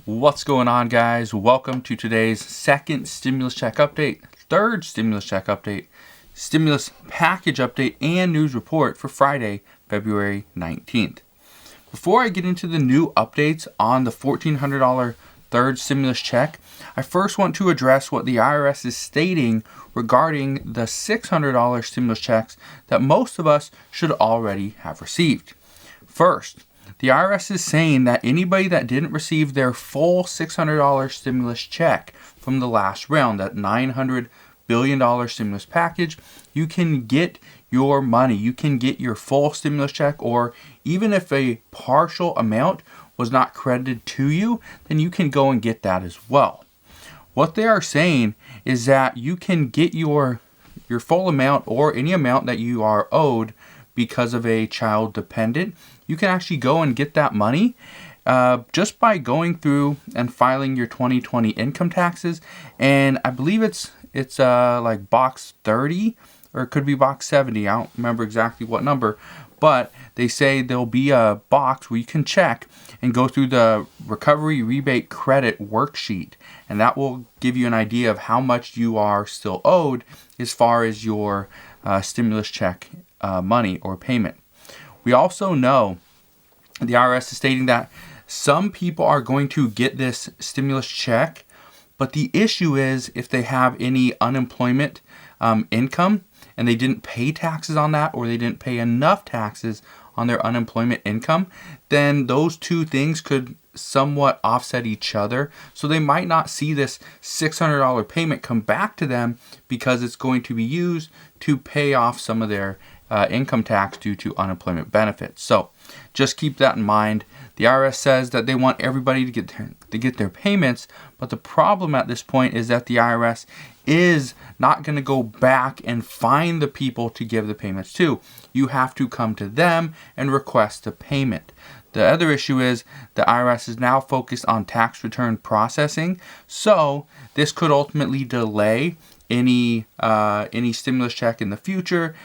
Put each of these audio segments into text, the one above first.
What's going on, guys? Welcome to today's second stimulus check update, third stimulus check update, stimulus package update, and news report for Friday, February 19th. Before I get into the new updates on the $1,400 third stimulus check, I first want to address what the IRS is stating regarding the $600 stimulus checks that most of us should already have received. First, the IRS is saying that anybody that didn't receive their full $600 stimulus check from the last round, that $900 billion stimulus package, you can get your money. You can get your full stimulus check, or even if a partial amount was not credited to you, then you can go and get that as well. What they are saying is that you can get your full amount or any amount that you are owed because of a child dependent. You can actually go and get that money just by going through and filing your 2020 income taxes. And I believe it's like box 30, or it could be box 70. I don't remember exactly what number, but they say there'll be a box where you can check and go through the recovery rebate credit worksheet, and that will give you an idea of how much you are still owed as far as your stimulus check money or payment. We also know the IRS is stating that some people are going to get this stimulus check, but the issue is if they have any unemployment income and they didn't pay taxes on that, or they didn't pay enough taxes on their unemployment income, then those two things could somewhat offset each other. So they might not see this $600 payment come back to them because it's going to be used to pay off some of their income tax due to unemployment benefits. So just keep that in mind. The IRS says that they want everybody to get their payments, but the problem at this point is that the IRS is not going to go back and find the people to give the payments to. You have to come to them and request a payment. The other issue is the IRS is now focused on tax return processing, so this could ultimately delay any stimulus check in the future.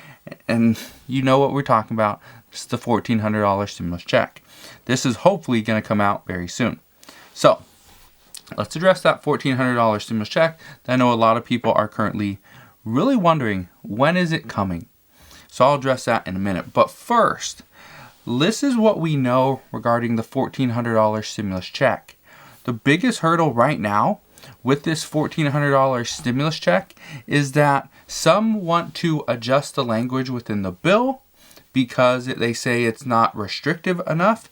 And you know what we're talking about. It's the $1,400 stimulus check. This is hopefully going to come out very soon. So let's address that $1,400 stimulus check. I know a lot of people are currently really wondering, when is it coming? So I'll address that in a minute. But first, this is what we know regarding the $1,400 stimulus check. The biggest hurdle right now with this $1,400 stimulus check is that some want to adjust the language within the bill because they say it's not restrictive enough.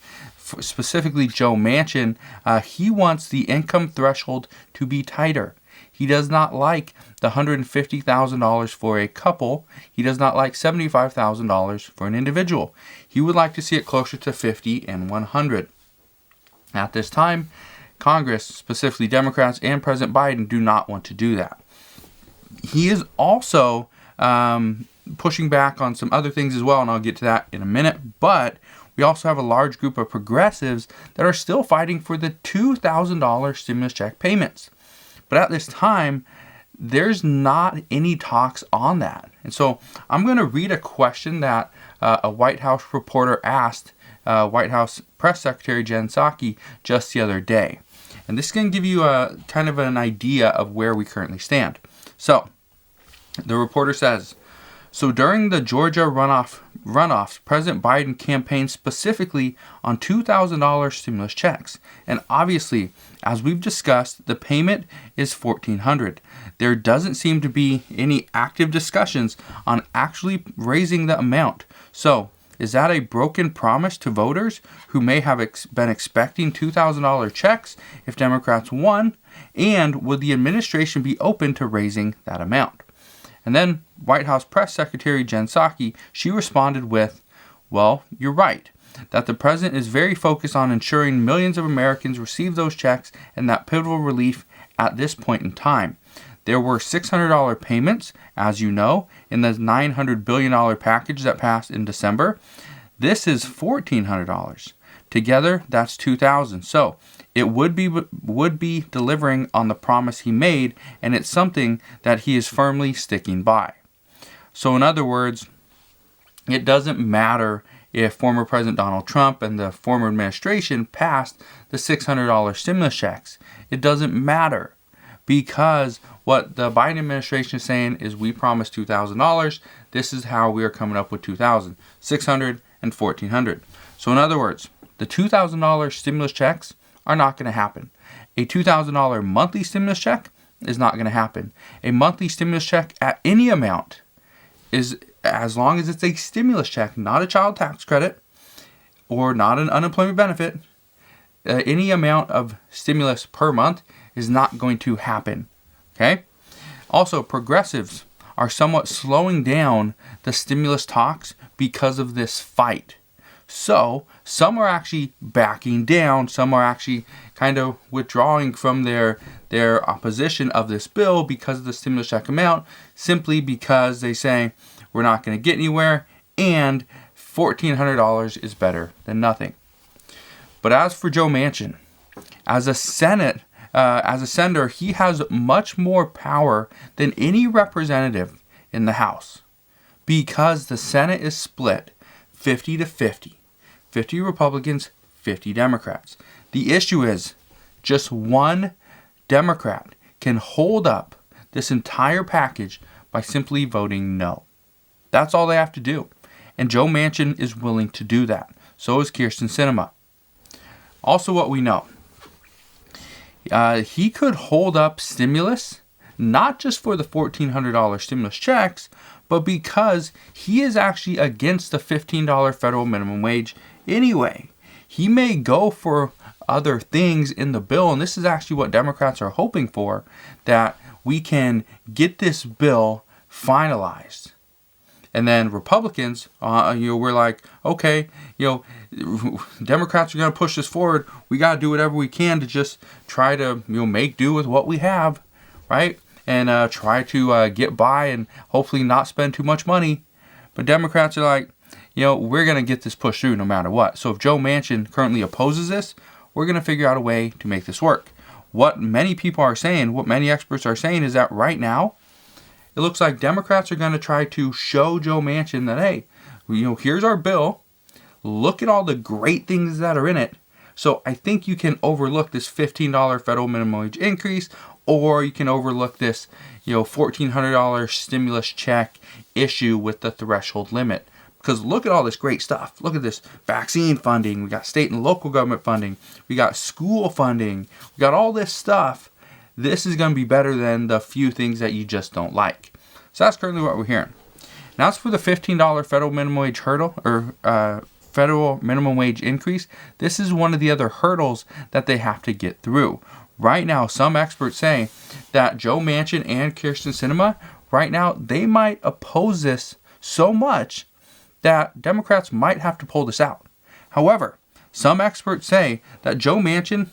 Specifically, Joe Manchin, he wants the income threshold to be tighter. He does not like the $150,000 for a couple. He does not like $75,000 for an individual. He would like to see it closer to $50,000 and $100,000. At this time, Congress, specifically Democrats and President Biden, do not want to do that. He is also pushing back on some other things as well, and I'll get to that in a minute. But we also have a large group of progressives that are still fighting for the $2,000 stimulus check payments. But at this time, there's not any talks on that. And so I'm going to read a question that a White House reporter asked White House Press Secretary Jen Psaki just the other day. And this is going to give you a kind of an idea of where we currently stand. So the reporter says, so during the Georgia runoffs, President Biden campaigned specifically on $2,000 stimulus checks. And obviously, as we've discussed, the payment is $1,400. There doesn't seem to be any active discussions on actually raising the amount. So is that a broken promise to voters who may have been expecting $2,000 checks if Democrats won? And would the administration be open to raising that amount? And then White House Press Secretary Jen Psaki, she responded with, well, you're right, that the president is very focused on ensuring millions of Americans receive those checks and that pivotal relief at this point in time. There were $600 payments, as you know, in the $900 billion package that passed in December. This is $1,400. Together, that's $2,000. So it would be delivering on the promise he made, and it's something that he is firmly sticking by. So in other words, it doesn't matter if former President Donald Trump and the former administration passed the $600 stimulus checks. It doesn't matter, because what the Biden administration is saying is, we promised $2,000. This is how we are coming up with $2,000, $600, and $1,400. So in other words, the $2,000 stimulus checks are not going to happen. A $2,000 monthly stimulus check is not going to happen. A monthly stimulus check at any amount is, as long as it's a stimulus check, not a child tax credit or not an unemployment benefit, any amount of stimulus per month is not going to happen. Okay? Also, progressives are somewhat slowing down the stimulus talks because of this fight. So, some are actually backing down, some are actually kind of withdrawing from their opposition of this bill because of the stimulus check amount, simply because they say we're not going to get anywhere and $1,400 is better than nothing. But as for Joe Manchin, as a senator, he has much more power than any representative in the House, because the Senate is split 50-50. 50 Republicans, 50 Democrats. The issue is, just one Democrat can hold up this entire package by simply voting no. That's all they have to do. And Joe Manchin is willing to do that. So is Kyrsten Sinema. Also, what we know, he could hold up stimulus, not just for the $1,400 stimulus checks, but because he is actually against the $15 federal minimum wage anyway. He may go for other things in the bill, and this is actually what Democrats are hoping for, that we can get this bill finalized. And then Republicans, we're like, okay, Democrats are going to push this forward. We got to do whatever we can to just try to, make do with what we have, right? And try to get by and hopefully not spend too much money. But Democrats are like, we're going to get this pushed through no matter what. So if Joe Manchin currently opposes this, we're going to figure out a way to make this work. What many people are saying, what many experts are saying, is that right now, it looks like Democrats are going to try to show Joe Manchin that, hey, here's our bill. Look at all the great things that are in it. So I think you can overlook this $15 federal minimum wage increase, or you can overlook this, $1,400 stimulus check issue with the threshold limit. Because look at all this great stuff. Look at this vaccine funding. We got state and local government funding. We got school funding. We got all this stuff. This is going to be better than the few things that you just don't like. So that's currently what we're hearing. Now, as for the $15 federal minimum wage hurdle, or federal minimum wage increase, this is one of the other hurdles that they have to get through. Right now, some experts say that Joe Manchin and Kyrsten Sinema, right now, they might oppose this so much that Democrats might have to pull this out. However, some experts say that Joe Manchin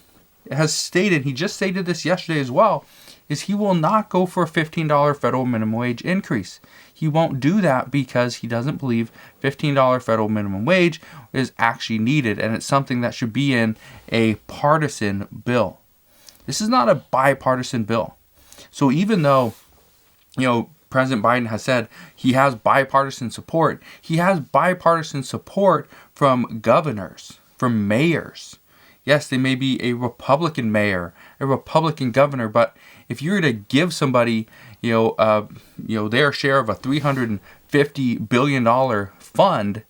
has stated, he just stated this yesterday as well, is he will not go for a $15 federal minimum wage increase. He won't do that because he doesn't believe $15 federal minimum wage is actually needed, and it's something that should be in a partisan bill. This is not a bipartisan bill. So even though, President Biden has said he has bipartisan support, he has bipartisan support from governors, from mayors. Yes, they may be a Republican mayor, a Republican governor, but if you were to give somebody, their share of a $350 billion fund,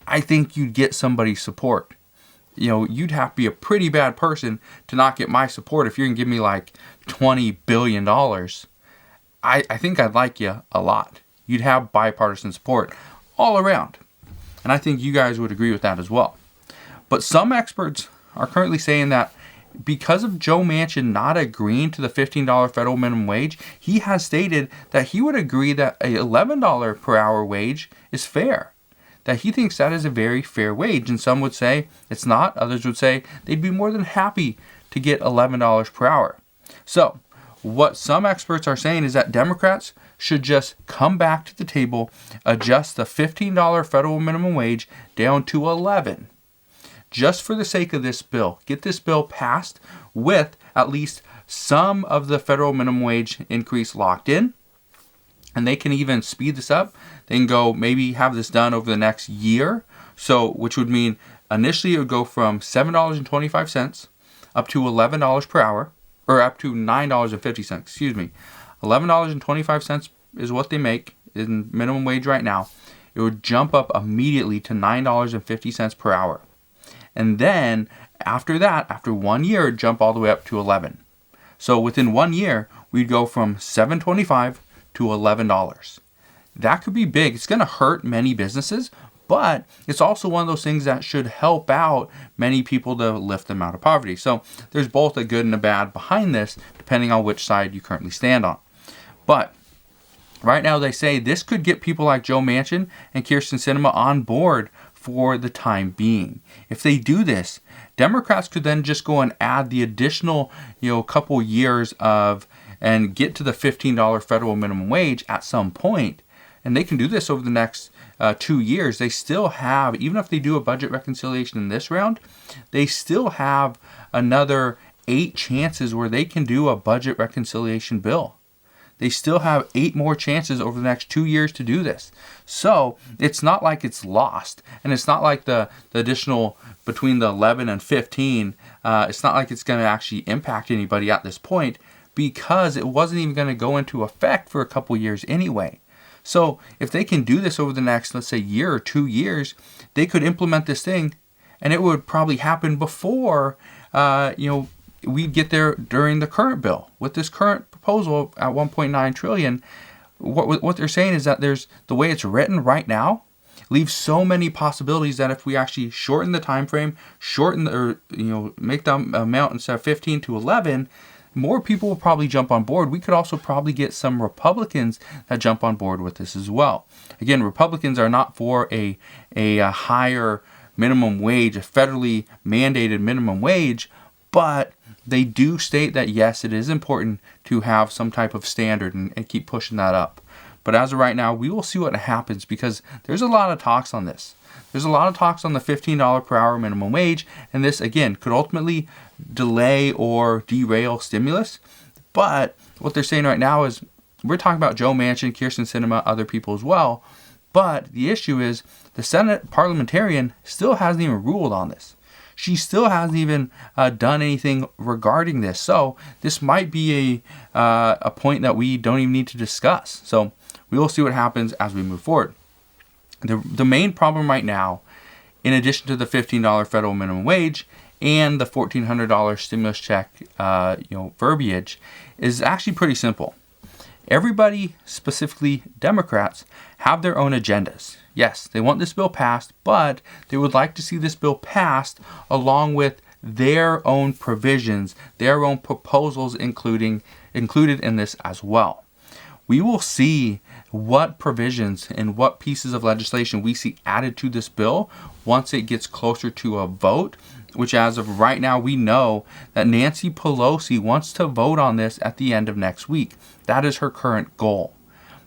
I think you'd get somebody's support. You'd have to be a pretty bad person to not get my support if you're going to give me like $20 billion. I think I'd like you a lot. You'd have bipartisan support all around. And I think you guys would agree with that as well. But some experts are currently saying that because of Joe Manchin not agreeing to the $15 federal minimum wage, he has stated that he would agree that a $11 per hour wage is fair. That he thinks that is a very fair wage. And some would say it's not. Others would say they'd be more than happy to get $11 per hour. So what some experts are saying is that Democrats should just come back to the table, adjust the $15 federal minimum wage down to $11. Just for the sake of this bill. Get this bill passed with at least some of the federal minimum wage increase locked in. And they can even speed this up. They can go maybe have this done over the next year So, which would mean initially it would go from $7.25 up to $11 per hour, or up to $9.50, excuse me. $11.25 is what they make in minimum wage right now. It would jump up immediately to $9.50 per hour. And then after that, after 1 year, it'd jump all the way up to $11. So within 1 year, we'd go from $7.25 to $11. That could be big. It's going to hurt many businesses, but it's also one of those things that should help out many people to lift them out of poverty. So there's both a good and a bad behind this, depending on which side you currently stand on. But right now they say this could get people like Joe Manchin and Kyrsten Sinema on board for the time being. If they do this, Democrats could then just go and add the additional, couple years of, and get to the $15 federal minimum wage at some point. And they can do this over the next 2 years. They still have, even if they do a budget reconciliation in this round, they still have another 8 chances where they can do a budget reconciliation bill. They still have 8 more chances over the next 2 years to do this. So it's not like it's lost. And it's not like the additional between the 11 and 15, it's not like it's going to actually impact anybody at this point, because it wasn't even going to go into effect for a couple years anyway. So if they can do this over the next, let's say, year or 2 years, they could implement this thing, and it would probably happen before, we get there during the current bill. With this current proposal at $1.9 trillion, what they're saying is that there's, the way it's written right now, leaves so many possibilities that if we actually shorten the time frame, make the amount instead of 15 to 11, more people will probably jump on board. We could also probably get some Republicans that jump on board with this as well. Again, Republicans are not for a higher minimum wage, a federally mandated minimum wage, but they do state that, yes, it is important to have some type of standard and keep pushing that up. But as of right now, we will see what happens, because there's a lot of talks on this. There's a lot of talks on the $15 per hour minimum wage, and this, again, could ultimately delay or derail stimulus. But what they're saying right now is, we're talking about Joe Manchin, Kyrsten Sinema, other people as well, but the issue is the Senate parliamentarian still hasn't even ruled on this. She still hasn't even done anything regarding this. So this might be a point that we don't even need to discuss. So we will see what happens as we move forward. The main problem right now, in addition to the $15 federal minimum wage and the $1,400 stimulus check, verbiage, is actually pretty simple. Everybody, specifically Democrats, have their own agendas. Yes, they want this bill passed, but they would like to see this bill passed along with their own provisions, their own proposals included in this as well. We will see what provisions and what pieces of legislation we see added to this bill once it gets closer to a vote, which as of right now, we know that Nancy Pelosi wants to vote on this at the end of next week. That is her current goal.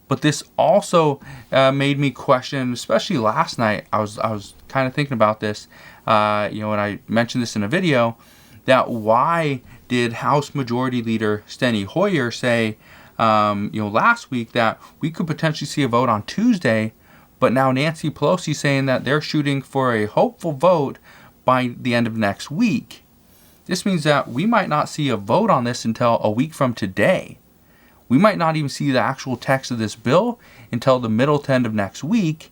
But this also made me question, especially last night, I was kind of thinking about this, and I mentioned this in a video, that why did House Majority Leader Steny Hoyer say, last week that we could potentially see a vote on Tuesday, but now Nancy Pelosi saying that they're shooting for a hopeful vote by the end of next week. This means that we might not see a vote on this until a week from today. We might not even see the actual text of this bill until the middle to end of next week,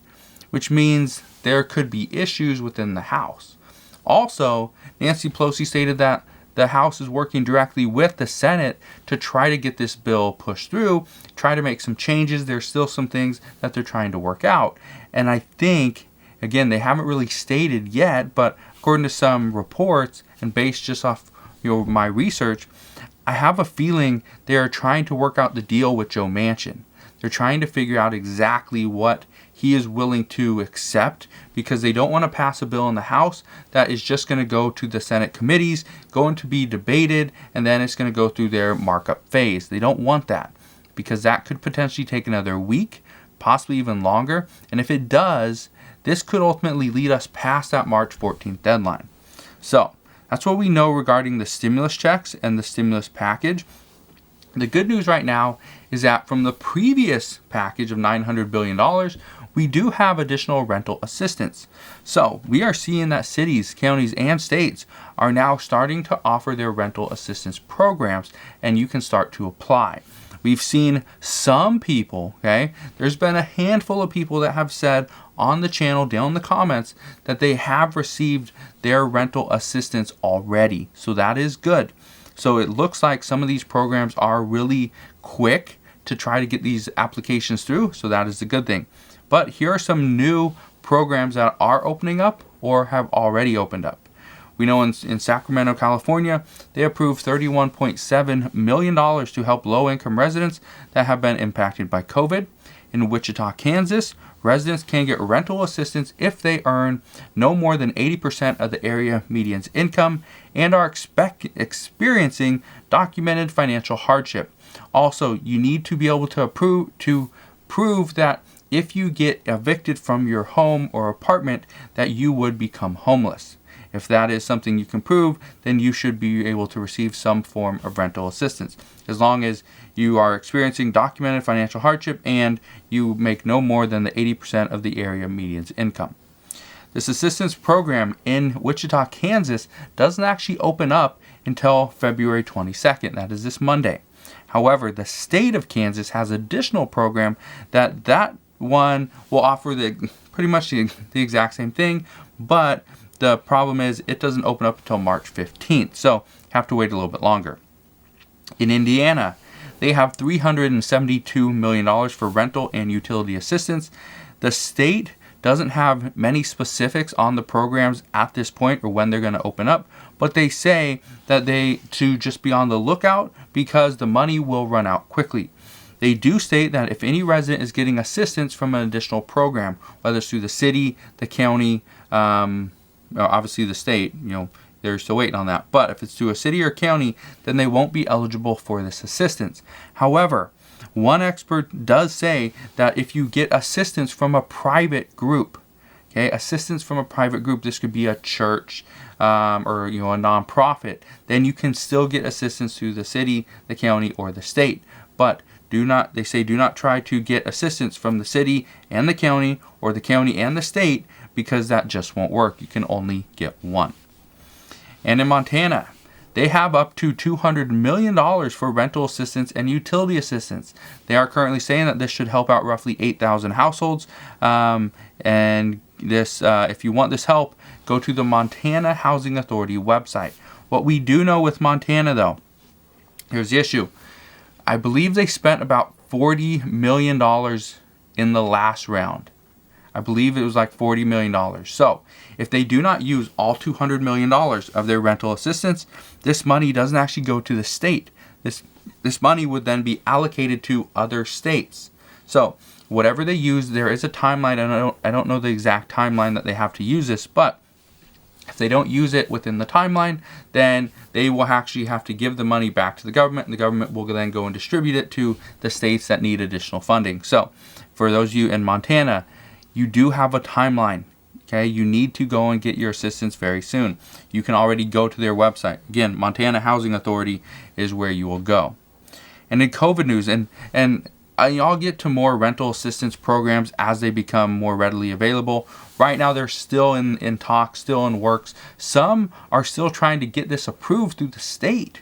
which means there could be issues within the House. Also, Nancy Pelosi stated that the House is working directly with the Senate to try to get this bill pushed through, try to make some changes. There's still some things that they're trying to work out. And I think, again, they haven't really stated yet, but according to some reports and based just off my research, I have a feeling they are trying to work out the deal with Joe Manchin. They're trying to figure out exactly what he is willing to accept, because they don't want to pass a bill in the House that is just going to go to the Senate committees, going to be debated, and then it's going to go through their markup phase. They don't want that, because that could potentially take another week, possibly even longer. And if it does, this could ultimately lead us past that March 14th deadline. So that's what we know regarding the stimulus checks and the stimulus package. The good news right now is that from the previous package of $900 billion, we do have additional rental assistance. So we are seeing that cities, counties, and states are now starting to offer their rental assistance programs, and you can start to apply. We've seen some people, okay, there's been a handful of people that have said on the channel, down in the comments, that they have received their rental assistance already. So that is good. So it looks like some of these programs are really quick to try to get these applications through. So that is a good thing. But here are some new programs that are opening up or have already opened up. We know in Sacramento, California, they approved $31.7 million to help low-income residents that have been impacted by COVID. In Wichita, Kansas, residents can get rental assistance if they earn no more than 80% of the area median's income and are experiencing documented financial hardship. Also, you need to be able to prove that if you get evicted from your home or apartment, that you would become homeless. If that is something you can prove, then you should be able to receive some form of rental assistance, as long as you are experiencing documented financial hardship and you make no more than the 80% of the area median's income. This assistance program in Wichita, Kansas doesn't actually open up until February 22nd. That is this Monday. However, the state of Kansas has additional program that one will offer pretty much the exact same thing, but the problem is it doesn't open up until March 15th, so have to wait a little bit longer. In Indiana, they have $372 million for rental and utility assistance. The state doesn't have many specifics on the programs at this point or when they're going to open up, but they say that to just be on the lookout because the money will run out quickly. They do state that if any resident is getting assistance from an additional program, whether it's through the city, the county, obviously the state, they're still waiting on that. But if it's through a city or county, then they won't be eligible for this assistance. However, one expert does say that if you get assistance from a private group, assistance from a private group, this could be a church or a nonprofit, then you can still get assistance through the city, the county, or the state. But do not try to get assistance from the city and the county or the county and the state, because that just won't work. You can only get one. And in Montana, they have up to $200 million for rental assistance and utility assistance. They are currently saying that this should help out roughly 8,000 households. And this, if you want this help, go to the Montana Housing Authority website. What we do know with Montana, though, here's the issue. I believe they spent about $40 million in the last round. I believe it was like $40 million. So if they do not use all $200 million of their rental assistance, this money doesn't actually go to the state. This money would then be allocated to other states. So whatever they use, there is a timeline. And I don't know the exact timeline that they have to use this, but if they don't use it within the timeline, then they will actually have to give the money back to the government, and the government will then go and distribute it to the states that need additional funding. So for those of you in Montana, you do have a timeline. You need to go and get your assistance very soon. You can already go to their website. Again, Montana Housing Authority is where you will go. And in COVID news, and I'll get to more rental assistance programs as they become more readily available. Right now, they're still in talks, still in works. Some are still trying to get this approved through the state.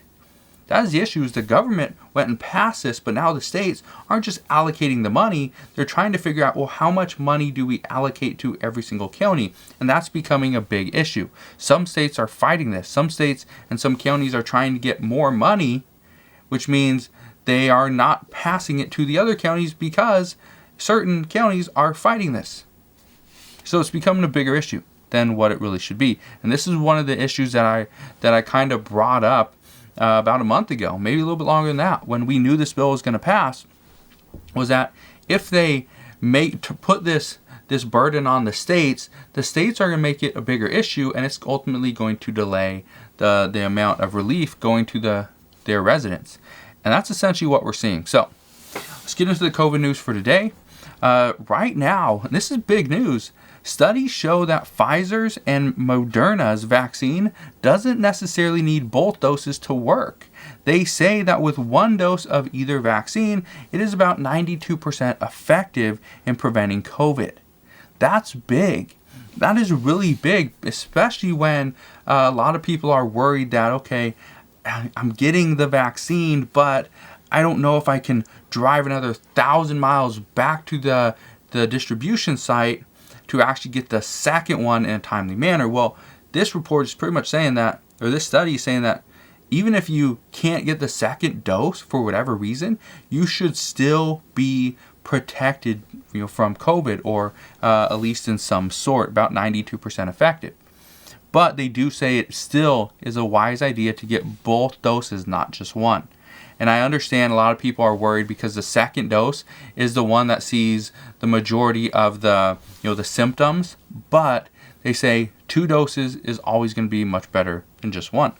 That is the issue, is the government went and passed this, but now the states aren't just allocating the money. They're trying to figure out, well, how much money do we allocate to every single county? And that's becoming a big issue. Some states are fighting this. Some states and some counties are trying to get more money, which means they are not passing it to the other counties because certain counties are fighting this. So it's becoming a bigger issue than what it really should be. And this is one of the issues that I kind of brought up about a month ago, maybe a little bit longer than that, when we knew this bill was going to pass, was that if they put this burden on the states are going to make it a bigger issue, and it's ultimately going to delay the amount of relief going to their residents. And that's essentially what we're seeing. So let's get into the COVID news for today. Right now, and this is big news, studies show that Pfizer's and Moderna's vaccine doesn't necessarily need both doses to work. They say that with one dose of either vaccine, it is about 92% effective in preventing COVID. That's big. That is really big, especially when a lot of people are worried that, okay, I'm getting the vaccine, but I don't know if I can drive another 1,000 miles back to the distribution site to actually get the second one in a timely manner. Well, this report is pretty much saying that, or this study is saying that even if you can't get the second dose for whatever reason, you should still be protected, from COVID, or at least in some sort, about 92% effective. But they do say it still is a wise idea to get both doses, not just one. And I understand a lot of people are worried because the second dose is the one that sees the majority of the symptoms, but they say 2 doses is always going to be much better than just one.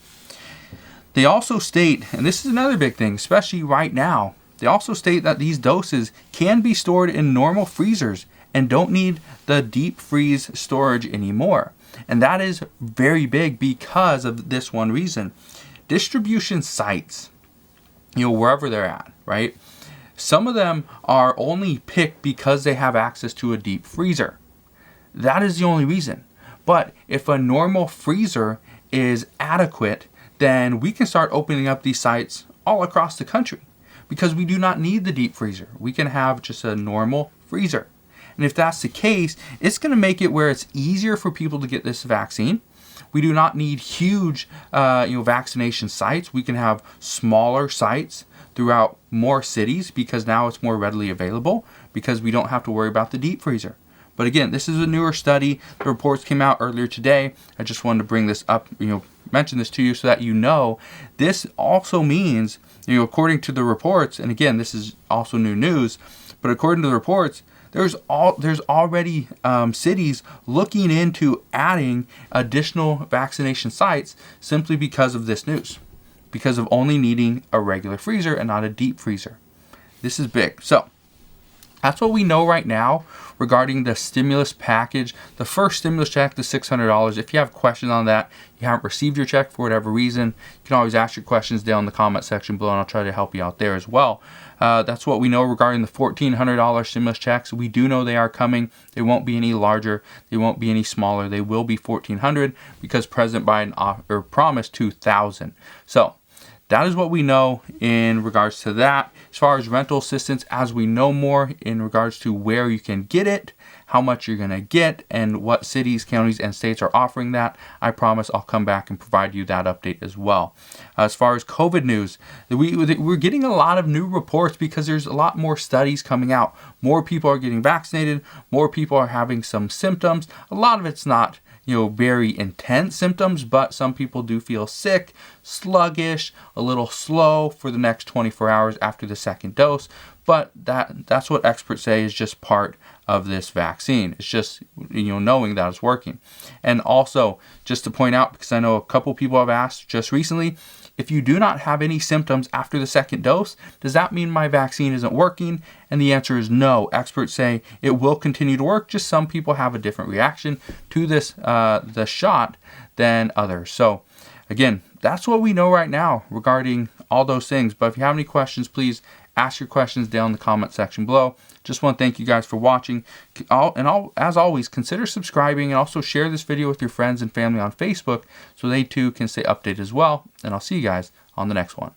They also state, and this is another big thing, especially right now, they also state that these doses can be stored in normal freezers and don't need the deep freeze storage anymore. And that is very big because of this one reason. Distribution sites, wherever they're at, right? Some of them are only picked because they have access to a deep freezer. That is the only reason. But if a normal freezer is adequate, then we can start opening up these sites all across the country because we do not need the deep freezer. We can have just a normal freezer. And if that's the case, it's going to make it where it's easier for people to get this vaccine. We do not need huge vaccination sites. We can have smaller sites throughout more cities because now it's more readily available because we don't have to worry about the deep freezer. But again, this is a newer study. The reports came out earlier today. I just wanted to bring this up, mention this to you so that this also means, according to the reports, and again, this is also new news, but according to the reports, there's already cities looking into adding additional vaccination sites simply because of this news, because of only needing a regular freezer and not a deep freezer. This is big. So that's what we know right now regarding the stimulus package. The first stimulus check, the $600. If you have questions on that, you haven't received your check for whatever reason, you can always ask your questions down in the comment section below, and I'll try to help you out there as well. That's what we know regarding the $1,400 stimulus checks. We do know they are coming. They won't be any larger. They won't be any smaller. They will be $1,400 because President Biden promised $2,000. So that is what we know in regards to that. As far as rental assistance, as we know more in regards to where you can get it, how much you're going to get, and what cities, counties, and states are offering that, I promise I'll come back and provide you that update as well. As far as COVID news, we're getting a lot of new reports because there's a lot more studies coming out. More people are getting vaccinated. More people are having some symptoms. A lot of it's not very intense symptoms, but some people do feel sick, sluggish, a little slow for the next 24 hours after the second dose. But that's what experts say is just part of this vaccine. It's just, knowing that it's working. And also, just to point out, because I know a couple people have asked just recently, if you do not have any symptoms after the second dose, does that mean my vaccine isn't working? And the answer is no. Experts say it will continue to work, just some people have a different reaction to this the shot than others. So again, that's what we know right now regarding all those things. But if you have any questions, please ask your questions down in the comment section below. Just want to thank you guys for watching. As always, consider subscribing and also share this video with your friends and family on Facebook so they too can stay updated as well. And I'll see you guys on the next one.